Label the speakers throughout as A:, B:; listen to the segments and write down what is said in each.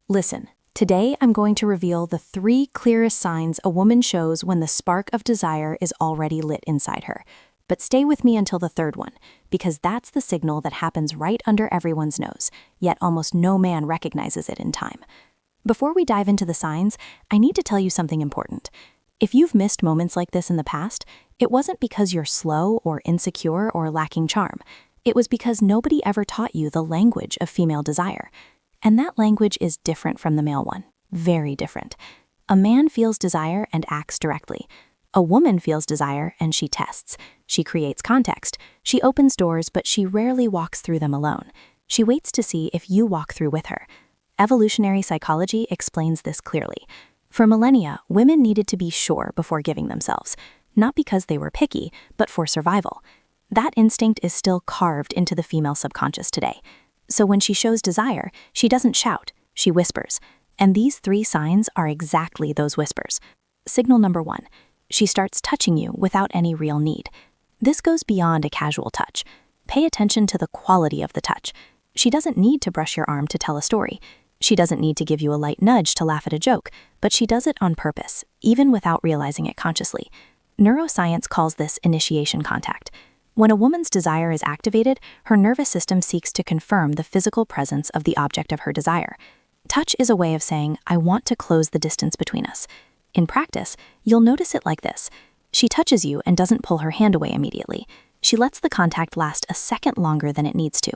A: Listen, today I'm going to reveal the 3 clearest signs a woman shows when the spark of desire is already lit inside her. But stay with me until the 3rd one, because that's the signal that happens right under everyone's nose, yet almost no man recognizes it in time. Before we dive into the signs, I need to tell you something important. If you've missed moments like this in the past, it wasn't because you're slow or insecure or lacking charm. It was because nobody ever taught you the language of female desire. And that language is different from the male one. Very different. A man feels desire and acts directly. A woman feels desire and she tests. She creates context. She opens doors, but she rarely walks through them alone. She waits to see if you walk through with her. Evolutionary psychology explains this clearly. For millennia, women needed to be sure before giving themselves, not because they were picky, but for survival. That instinct is still carved into the female subconscious today. So when she shows desire, she doesn't shout, she whispers. And these 3 signs are exactly those whispers. Signal number 1, she starts touching you without any real need. This goes beyond a casual touch. Pay attention to the quality of the touch. She doesn't need to brush your arm to tell a story. She doesn't need to give you a light nudge to laugh at a joke, but she does it on purpose, even without realizing it consciously. Neuroscience calls this initiation contact. When a woman's desire is activated, her nervous system seeks to confirm the physical presence of the object of her desire. Touch is a way of saying, I want to close the distance between us. In practice, you'll notice it like this. She touches you and doesn't pull her hand away immediately. She lets the contact last a second longer than it needs to.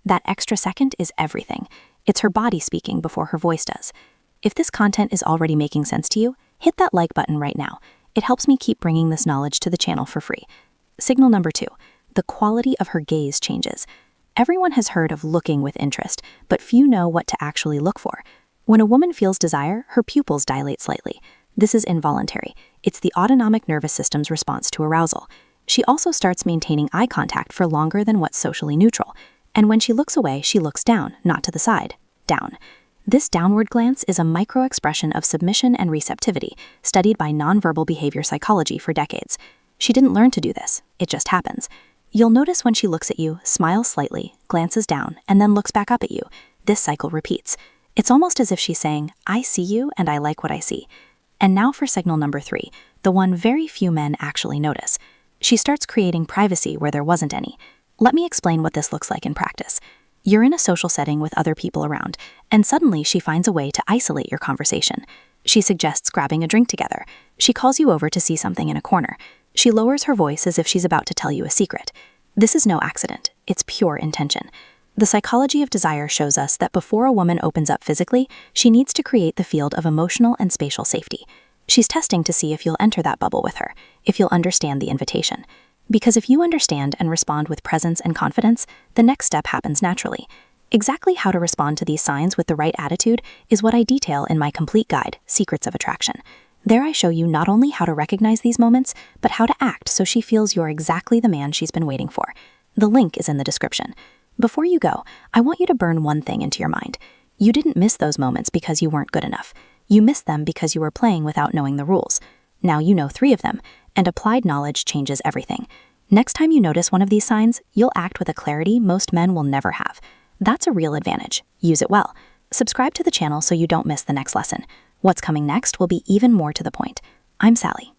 A: That extra second is everything. It's her body speaking before her voice does. If this content is already making sense to you, hit that like button right now. It helps me keep bringing this knowledge to the channel for free. Signal number 2, the quality of her gaze changes. Everyone has heard of looking with interest, but few know what to actually look for. When a woman feels desire, her pupils dilate slightly. This is involuntary. It's the autonomic nervous system's response to arousal. She also starts maintaining eye contact for longer than what's socially neutral. And when she looks away, she looks down, not to the side, down. This downward glance is a micro-expression of submission and receptivity, studied by nonverbal behavior psychology for decades. She didn't learn to do this, it just happens. You'll notice when she looks at you, smiles slightly, glances down, and then looks back up at you. This cycle repeats. It's almost as if she's saying, I see you and I like what I see. And now for signal number 3, the one very few men actually notice. She starts creating privacy where there wasn't any. Let me explain what this looks like in practice. You're in a social setting with other people around, and suddenly she finds a way to isolate your conversation. She suggests grabbing a drink together. She calls you over to see something in a corner. She lowers her voice as if she's about to tell you a secret. This is no accident. It's pure intention. The psychology of desire shows us that before a woman opens up physically, she needs to create the field of emotional and spatial safety. She's testing to see if you'll enter that bubble with her, if you'll understand the invitation. Because if you understand and respond with presence and confidence, the next step happens naturally. Exactly how to respond to these signs with the right attitude is what I detail in my complete guide, Secrets of Attraction. There I show you not only how to recognize these moments, but how to act so she feels you're exactly the man she's been waiting for. The link is in the description. Before you go, I want you to burn one thing into your mind. You didn't miss those moments because you weren't good enough. You missed them because you were playing without knowing the rules. Now you know 3 of them, and applied knowledge changes everything. Next time you notice one of these signs, you'll act with a clarity most men will never have. That's a real advantage. Use it well. Subscribe to the channel so you don't miss the next lesson. What's coming next will be even more to the point. I'm Sally.